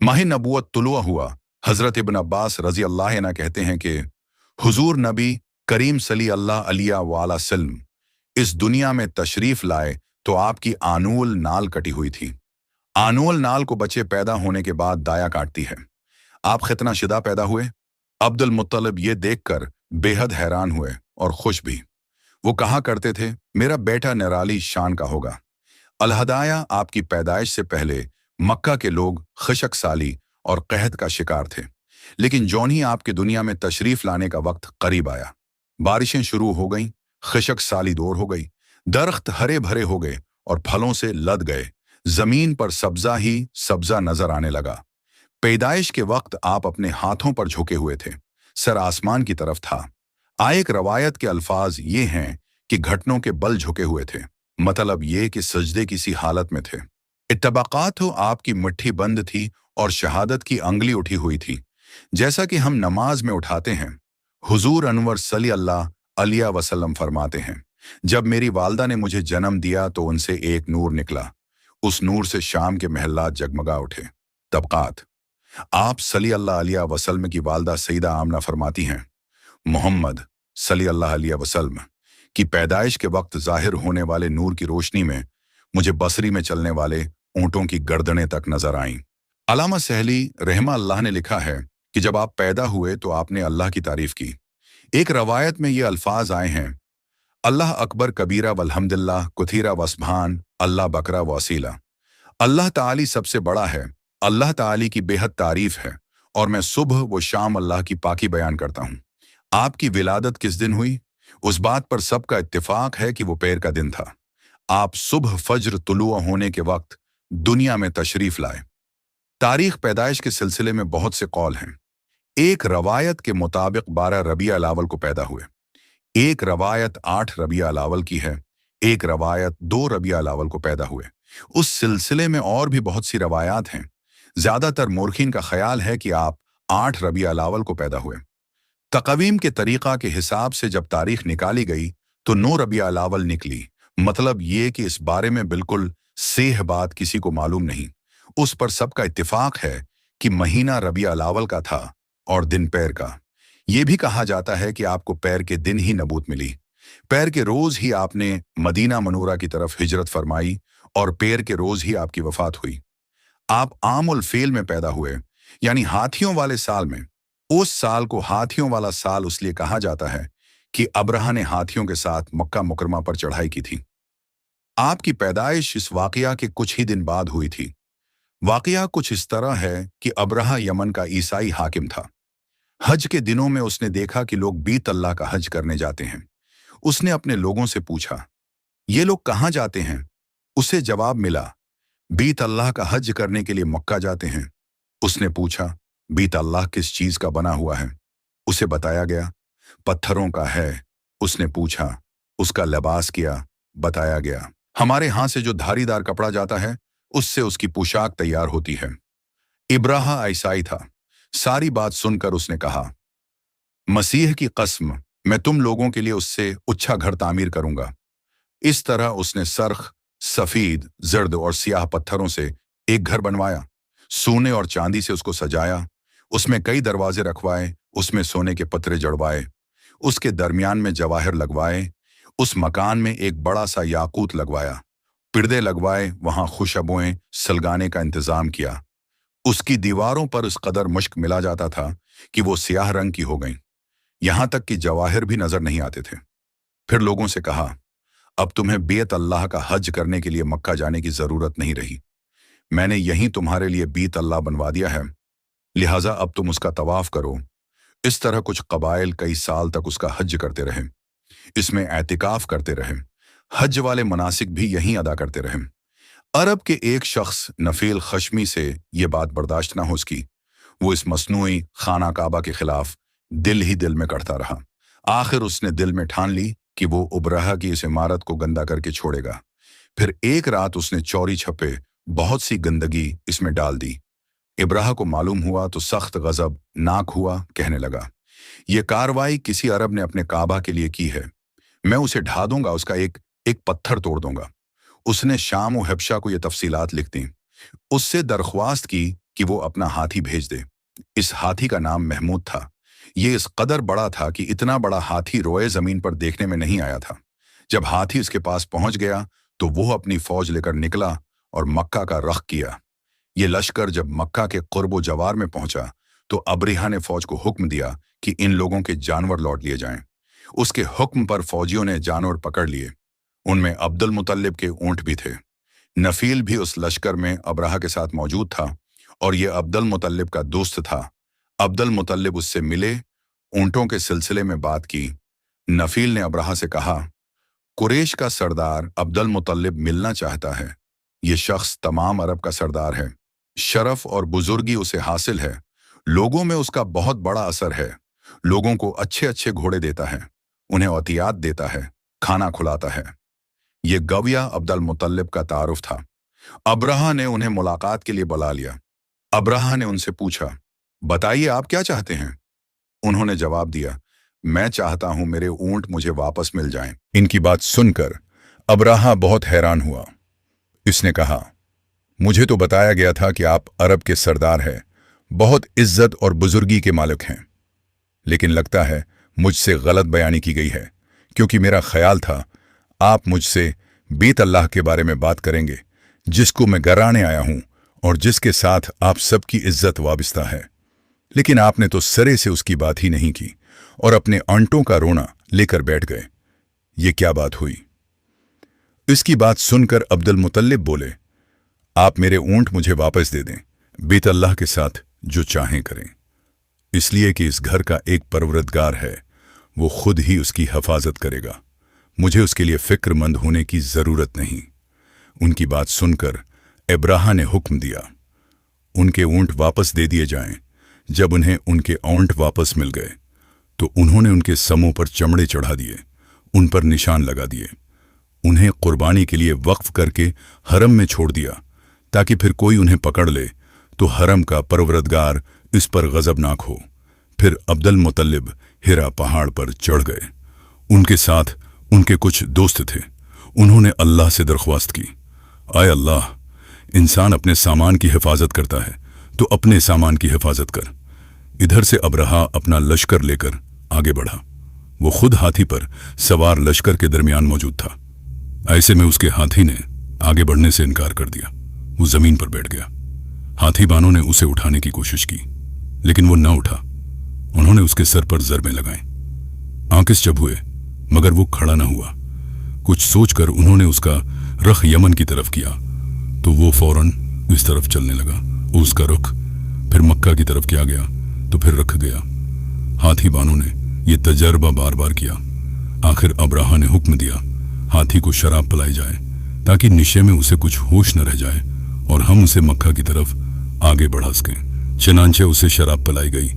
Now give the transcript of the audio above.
माह नबूवत तुलुआ हुआ। हजरत इब्न अब्बास रजी अल्लाह अन्हु कहते हैं कि हुजूर नबी करीम सल्लल्लाहु अलैहि वसल्लम इस दुनिया में तशरीफ लाए तो आपकी आनूल नाल कटी हुई थी। आनूल नाल को बच्चे पैदा होने के बाद दाया काटती है। आप खितना शिदा पैदा हुए। अब्दुल मुत्तलिब ये देखकर बेहद हैरान हुए और खुश भी। वो कहा करते थे, मेरा बेटा निराली शान का होगा। अलहदाया आपकी पैदाइश से पहले मक्का के लोग खशक साली और कहत का शिकार थे, लेकिन जौन ही आपके दुनिया में तशरीफ लाने का वक्त करीब आया, बारिशें शुरू हो गईं, खशक साली दूर हो गई, दरख्त हरे भरे हो गए और फलों से लद गए, जमीन पर सब्जा ही सब्जा नजर आने लगा। पैदाइश के वक्त आप अपने हाथों पर झुके हुए थे, सर आसमान की तरफ था। एक रवायत के अल्फाज ये हैं कि घटनों के बल झुके हुए थे, मतलब ये कि सजदे किसी हालत में थे। इत्तबाकात हो आपकी मुट्ठी बंद थी और शहादत की अंगली उठी हुई थी, जैसा कि हम नमाज में उठाते हैं। हुजूर अनवर सल्लल्लाहु अलैहि वसल्लम फरमाते हैं, जब मेरी वालदा ने मुझे जन्म दिया तो उनसे एक नूर निकला, उस नूर से शाम के महल्लात जगमगा उठे। तबकात आप सल्लल्लाहु अलैहि वसल्लम की वालदा सईदा आमना फरमाती हैं, मोहम्मद सल्लल्लाहु अलैहि वसल्लम की पैदाइश के वक्त जाहिर होने वाले नूर की रोशनी में मुझे बसरी में चलने वाले ऊंटों की गर्दनें तक नजर आईं। अलामा सहली रहमा अल्लाह ने लिखा है कि जब आप पैदा हुए तो आपने अल्लाह की तारीफ की। एक रवायत में ये अल्फाज आए हैं, अल्लाह अकबर कबीरा वल्हम्दुलिल्लाह कुथीरा वस्भान अल्लाह बकरा वसीला। अल्लाह ताली सबसे बड़ा है, अल्लाह ताली की बेहद तारीफ है और मैं सुबह व शाम अल्लाह की पाकी बयान करता हूँ। आपकी विलादत किस दिन हुई? उस बात पर सबका इत्तिफाक है कि वो पैर का दिन था। आप सुबह फज्र तुलुआ होने के वक्त दुनिया में तशरीफ लाए। तारीख पैदाइश के सिलसिले में बहुत से कौल हैं। एक रवायत के मुताबिक 12 रबीउल अव्वल को पैदा हुए, एक रवायत 8 रबीउल अव्वल की है, एक रवायत 2 रबीउल अव्वल को पैदा हुए। उस सिलसिले में और भी बहुत सी रवायात हैं। ज्यादातर मोरखीन का ख्याल है कि आप 8 रबीउल अव्वल को पैदा हुए। तकवीम के तरीका के हिसाब से जब तारीख निकाली गई तो 9 रबीउल अव्वल निकली, मतलब ये कि इस बारे में बिल्कुल सेह बात किसी को मालूम नहीं। उस पर सबका इत्तिफाक है कि महीना रबीउल अव्वल का था और दिन पैर का। ये भी कहा जाता है कि आपको पैर के दिन ही नबूत मिली। पैर के रोज ही आपने मदीना मनूरा की तरफ हिजरत फरमाई और पैर के रोज ही आपकी वफात हुई। आप आमुल फेल में पैदा हुए, यानी हाथियों वाले साल में। उस साल को हाथियों वाला साल इसलिए कहा जाता है कि अब्रहा ने हाथियों के साथ मक्का मुकरमा पर चढ़ाई की थी। आपकी पैदाइश इस वाकया के कुछ ही दिन बाद हुई थी। वाकया कुछ इस तरह है कि अब्रहा यमन का ईसाई हाकिम था। हज के दिनों में उसने देखा कि लोग बीत अल्लाह का हज करने जाते हैं। उसने अपने लोगों से पूछा, ये लोग कहाँ जाते हैं? उसे जवाब मिला, बीत अल्लाह का हज करने के लिए मक्का जाते हैं। उसने पूछा, बीत अल्लाह किस चीज का बना हुआ है? उसे बताया गया, पत्थरों का है। उसने पूछा, उसका लिबास किया, बताया गया, हमारे यहाँ से जो धारीदार कपड़ा जाता है उससे उसकी पोशाक तैयार होती है। इब्राहा ईसाई था। सारी बात सुनकर उसने कहा, मसीह की कसम, मैं तुम लोगों के लिए उससे अच्छा घर तामीर करूंगा। इस तरह उसने सरख, सफेद, जर्द और सियाह पत्थरों से एक घर बनवाया। सोने और चांदी से उसको सजाया। उसमें कई दरवाजे रखवाए, उसमें सोने के पत्रे जड़वाए, उसके दरमियान में जवाहर लगवाए। उस मकान में एक बड़ा सा याकूत लगवाया, पर्दे लगवाए, वहां खुशबुएं सलगाने का इंतजाम किया। उसकी दीवारों पर इस कदर मुश्क मिला जाता था कि वो सियाह रंग की हो गईं, यहां तक कि जवाहर भी नजर नहीं आते थे। फिर लोगों से कहा, अब तुम्हें बेत अल्लाह का हज करने के लिए मक्का जाने की जरूरत नहीं रही। मैंने यहीं तुम्हारे लिए बीत अल्लाह बनवा दिया है, लिहाजा अब तुम उसका तवाफ करो। इस तरह कुछ कबाइल कई साल तक उसका हज करते रहे, इसमें एतिकाफ करते रहे, हज वाले मनासिक भी यहीं अदा करते रहे। अरब के एक शख्स नफील खशमी से ये बात बर्दाश्त ना हो उसकी, वो इस मसनूई खाना काबा के खिलाफ दिल ही दिल में करता रहा। आखिर उसने दिल में ठान ली कि वो उबरहा की इस इमारत को गंदा करके छोड़ेगा। फिर एक रात उसने चौरी छपे बहुत सी गंदगी इसमें डाल दी। इब्राहा को मालूम हुआ तो सख्त गजब नाक हुआ, कहने लगा, ये कार्रवाई किसी अरब ने अपने काबा के लिए की है, मैं उसे ढा दूंगा, उसका एक एक पत्थर तोड़ दूंगा। उसने शाम और हबशा को ये तफसीलात लिख दी। उससे दरख्वास्त की कि वो अपना हाथी भेज दे। इस हाथी का नाम महमूद था। ये इस कदर बड़ा था कि इतना बड़ा हाथी रोए जमीन पर देखने में नहीं आया था। जब हाथी इसके पास पहुंच गया तो वो अपनी फौज लेकर निकला और मक्का का रख किया। ये लश्कर जब मक्का के कुर्बो जवार में पहुंचा तो अब्रिहा ने फौज को हुक्म दिया कि इन लोगों के जानवर लौट लिए जाएं। उसके हुक्म पर फौजियों ने जानवर पकड़ लिए। उनमें अब्दुल मुतल्लिब के ऊंट भी थे। नफील भी उस लश्कर में अब्राहा के साथ मौजूद था और ये अब्दुल मुतल्लिब का दोस्त था। अब्दुल मुतल्लिब उससे मिले, ऊंटों के सिलसिले में बात की। नफील ने अब्राहा से कहा, कुरैश का सरदार अब्दुल मुतल्लिब मिलना चाहता है। ये शख्स तमाम अरब का सरदार है। शरफ और बुजुर्गी उसे हासिल है। लोगों में उसका बहुत बड़ा असर है। लोगों को अच्छे अच्छे घोड़े देता है, उन्हें औतियात देता है, खाना खुलाता है। ये गविया अब्दुल मुतल्लिब का तारुफ था। अब्राहा ने उन्हें मुलाकात के लिए बुला लिया। अब्राहा ने उनसे पूछा, बताइए आप क्या चाहते हैं? उन्होंने जवाब दिया, मैं चाहता हूं मेरे ऊंट मुझे वापस मिल जाएं। इनकी बात सुनकर अब्राहा बहुत हैरान हुआ। इसने कहा, मुझे तो बताया गया था कि आप अरब के सरदार हैं, बहुत इज्जत और बुजुर्गी के मालिक हैं। लेकिन लगता है मुझसे गलत बयानी की गई है, क्योंकि मेरा ख्याल था आप मुझसे बेत अल्लाह के बारे में बात करेंगे, जिसको मैं गराने आया हूं और जिसके साथ आप सबकी इज्जत वाबिस्ता है। लेकिन आपने तो सरे से उसकी बात ही नहीं की और अपने आंटों का रोना लेकर बैठ गए। ये क्या बात हुई? इसकी बात सुनकर अब्दुल मुतल्लिब बोले, आप मेरे ऊंट मुझे वापस दे दें, बेत अल्लाह के साथ जो चाहें करें। इसलिए कि इस घर का एक परवरदगार है, वो खुद ही उसकी हिफाजत करेगा। मुझे उसके लिए फिक्रमंद होने की जरूरत नहीं। उनकी बात सुनकर अब्राहा ने हुक्म दिया, उनके ऊंट वापस दे दिए जाएं। जब उन्हें उनके ऊंट वापस मिल गए तो उन्होंने उनके समों पर चमड़े चढ़ा दिए, उन पर निशान लगा दिए, उन्हें कुर्बानी के लिए वक्फ करके हरम में छोड़ दिया, ताकि फिर कोई उन्हें पकड़ ले तो हरम का परवरदगार इस पर गजबनाक हो। फिर अब्दुल मुतल्लिब हिरा पहाड़ पर चढ़ गए। उनके साथ उनके कुछ दोस्त थे। उन्होंने अल्लाह से दरख्वास्त की, आए अल्लाह, इंसान अपने सामान की हिफाजत करता है तो अपने सामान की हिफाजत कर। इधर से अब्राहा अपना लश्कर लेकर आगे बढ़ा। वो खुद हाथी पर सवार लश्कर के दरमियान मौजूद था। ऐसे में उसके हाथी ने आगे बढ़ने से इनकार कर दिया। वो जमीन पर बैठ गया। हाथी बानों ने उसे उठाने की कोशिश की, लेकिन वो न उठा। उन्होंने उसके सर पर ज़रबें लगाई। आंकिस जब हुए, मगर वो खड़ा न हुआ। कुछ सोचकर उन्होंने उसका रख यमन की तरफ किया तो वो फौरन इस तरफ चलने लगा। उसका रुख फिर मक्का की तरफ किया गया तो फिर रख गया। हाथी बानों ने यह तजर्बा बार बार किया। आखिर अब्राहा ने हुक्म दिया, हाथी को शराब पिलाई जाए ताकि निशे में उसे कुछ होश न रह जाए और हम उसे मक्का की तरफ आगे बढ़ा सकें। चनांचे उसे शराब पिलाई गई।